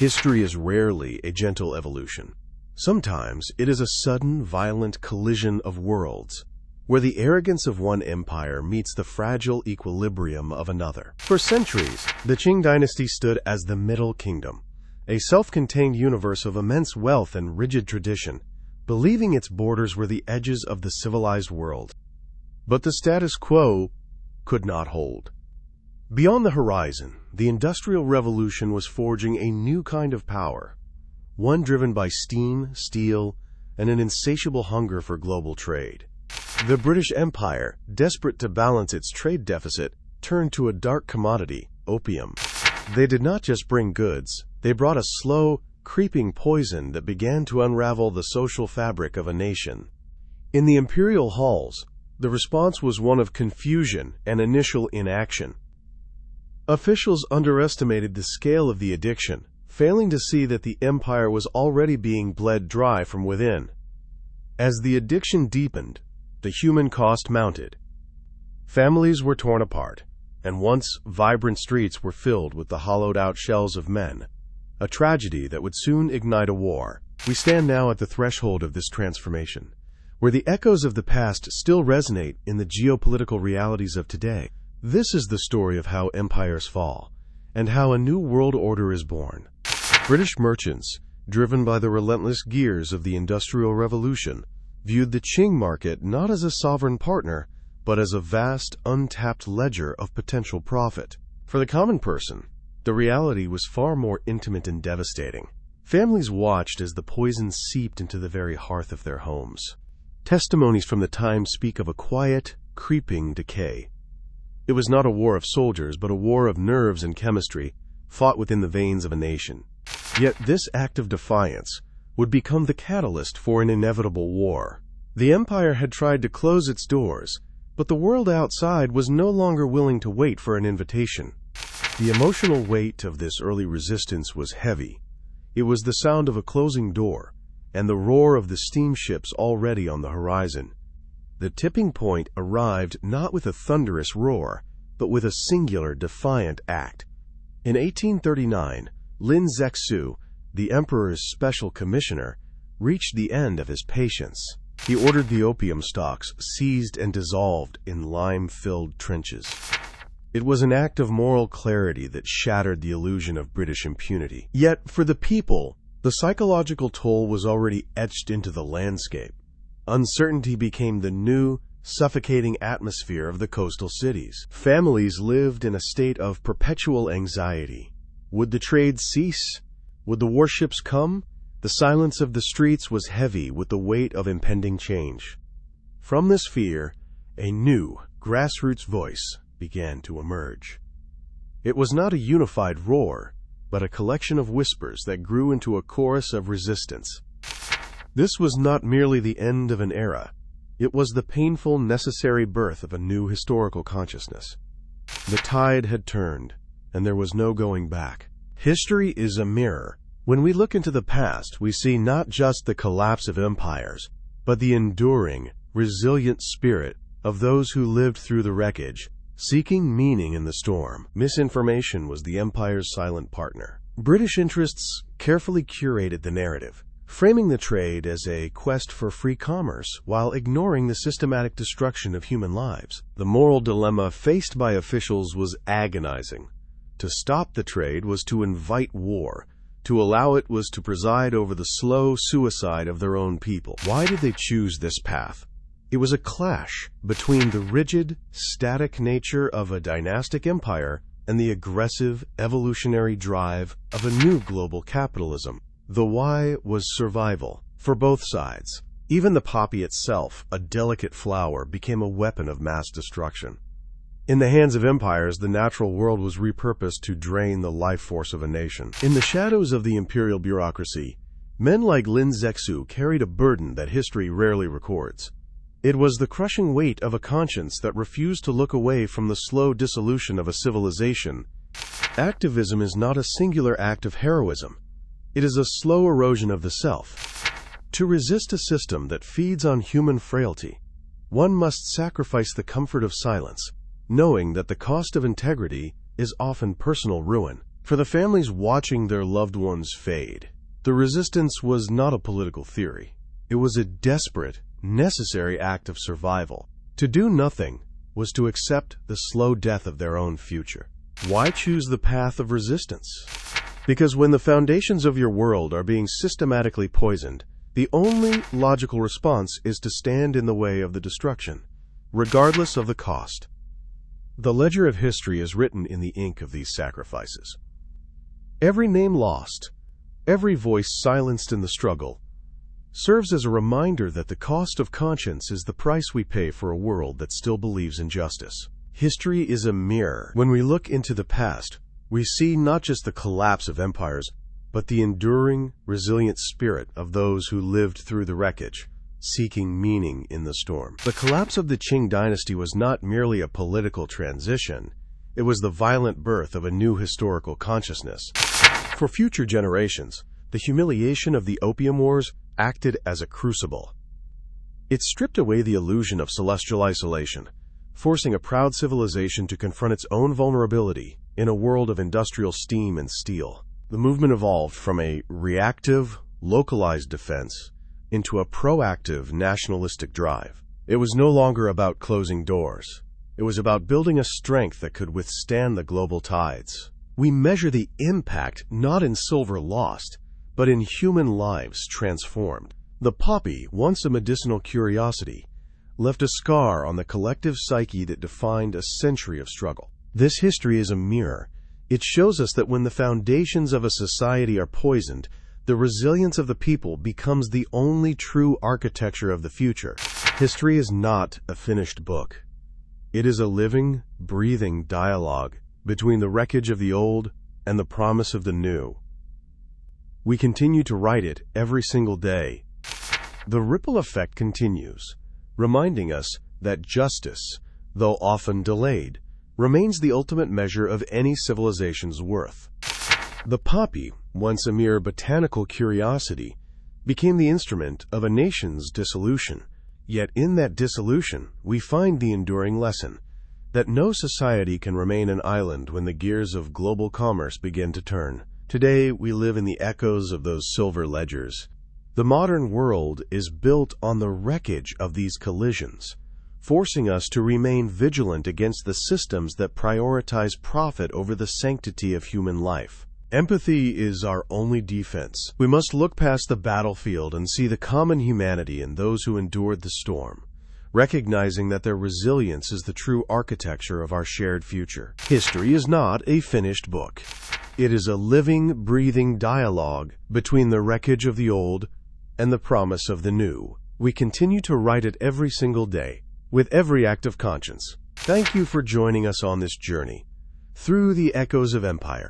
History is rarely a gentle evolution. Sometimes it is a sudden, violent collision of worlds, where the arrogance of one empire meets the fragile equilibrium of another. For centuries, the Qing Dynasty stood as the Middle Kingdom, a self-contained universe of immense wealth and rigid tradition, believing its borders were the edges of the civilized world. But the status quo could not hold. Beyond the horizon, the Industrial Revolution was forging a new kind of power, one driven by steam, steel, and an insatiable hunger for global trade. The British Empire, desperate to balance its trade deficit, turned to a dark commodity, opium. They did not just bring goods, they brought a slow, creeping poison that began to unravel the social fabric of a nation. In the imperial halls, the response was one of confusion and initial inaction. Officials underestimated the scale of the addiction, failing to see that the empire was already being bled dry from within. As the addiction deepened, the human cost mounted. Families were torn apart, and once vibrant streets were filled with the hollowed-out shells of men, a tragedy that would soon ignite a war. We stand now at the threshold of this transformation, where the echoes of the past still resonate in the geopolitical realities of today. This is the story of how empires fall, and how a new world order is born. British merchants, driven by the relentless gears of the Industrial Revolution, viewed the Qing market not as a sovereign partner, but as a vast, untapped ledger of potential profit. For the common person, the reality was far more intimate and devastating. Families watched as the poison seeped into the very hearth of their homes. Testimonies from the time speak of a quiet, creeping decay. It was not a war of soldiers, but a war of nerves and chemistry, fought within the veins of a nation. Yet this act of defiance would become the catalyst for an inevitable war. The empire had tried to close its doors, but the world outside was no longer willing to wait for an invitation. The emotional weight of this early resistance was heavy. It was the sound of a closing door, and the roar of the steamships already on the horizon. The tipping point arrived not with a thunderous roar, but with a singular, defiant act. In 1839, Lin Zexu, the emperor's special commissioner, reached the end of his patience. He ordered the opium stocks seized and dissolved in lime-filled trenches. It was an act of moral clarity that shattered the illusion of British impunity. Yet, for the people, the psychological toll was already etched into the landscape. Uncertainty became the new, suffocating atmosphere of the coastal cities. Families lived in a state of perpetual anxiety. Would the trade cease? Would the warships come? The silence of the streets was heavy with the weight of impending change. From this fear, a new, grassroots voice began to emerge. It was not a unified roar, but a collection of whispers that grew into a chorus of resistance. This was not merely the end of an era. It was the painful, necessary birth of a new historical consciousness. The tide had turned, and there was no going back. History is a mirror. When we look into the past, we see not just the collapse of empires, but the enduring, resilient spirit of those who lived through the wreckage, seeking meaning in the storm. Misinformation was the empire's silent partner. British interests carefully curated the narrative, framing the trade as a quest for free commerce while ignoring the systematic destruction of human lives. The moral dilemma faced by officials was agonizing. To stop the trade was to invite war. To allow it was to preside over the slow suicide of their own people. Why did they choose this path? It was a clash between the rigid, static nature of a dynastic empire and the aggressive, evolutionary drive of a new global capitalism. The why was survival for both sides. Even the poppy itself, a delicate flower, became a weapon of mass destruction. In the hands of empires, the natural world was repurposed to drain the life force of a nation. In the shadows of the imperial bureaucracy, men like Lin Zexu carried a burden that history rarely records. It was the crushing weight of a conscience that refused to look away from the slow dissolution of a civilization. Activism is not a singular act of heroism. It is a slow erosion of the self. To resist a system that feeds on human frailty, one must sacrifice the comfort of silence, knowing that the cost of integrity is often personal ruin. For the families watching their loved ones fade, the resistance was not a political theory. It was a desperate, necessary act of survival. To do nothing was to accept the slow death of their own future. Why choose the path of resistance? Because when the foundations of your world are being systematically poisoned, the only logical response is to stand in the way of the destruction, regardless of the cost. The ledger of history is written in the ink of these sacrifices. Every name lost, every voice silenced in the struggle, serves as a reminder that the cost of conscience is the price we pay for a world that still believes in justice. History is a mirror. When we look into the past, we see not just the collapse of empires, but the enduring, resilient spirit of those who lived through the wreckage, seeking meaning in the storm. The collapse of the Qing Dynasty was not merely a political transition, it was the violent birth of a new historical consciousness. For future generations, the humiliation of the Opium Wars acted as a crucible. It stripped away the illusion of celestial isolation, forcing a proud civilization to confront its own vulnerability in a world of industrial steam and steel. The movement evolved from a reactive, localized defense into a proactive, nationalistic drive. It was no longer about closing doors. It was about building a strength that could withstand the global tides. We measure the impact not in silver lost, but in human lives transformed. The poppy, once a medicinal curiosity, left a scar on the collective psyche that defined a century of struggle. This history is a mirror. It shows us that when the foundations of a society are poisoned, the resilience of the people becomes the only true architecture of the future. History is not a finished book. It is a living, breathing dialogue between the wreckage of the old and the promise of the new. We continue to write it every single day. The ripple effect continues, reminding us that justice, though often delayed, remains the ultimate measure of any civilization's worth. The poppy, once a mere botanical curiosity, became the instrument of a nation's dissolution. Yet in that dissolution, we find the enduring lesson that no society can remain an island when the gears of global commerce begin to turn. Today, we live in the echoes of those silver ledgers. The modern world is built on the wreckage of these collisions, forcing us to remain vigilant against the systems that prioritize profit over the sanctity of human life. Empathy is our only defense. We must look past the battlefield and see the common humanity in those who endured the storm, recognizing that their resilience is the true architecture of our shared future. History is not a finished book. It is a living, breathing dialogue between the wreckage of the old and the promise of the new. We continue to write it every single day, with every act of conscience. Thank you for joining us on this journey through the echoes of empire.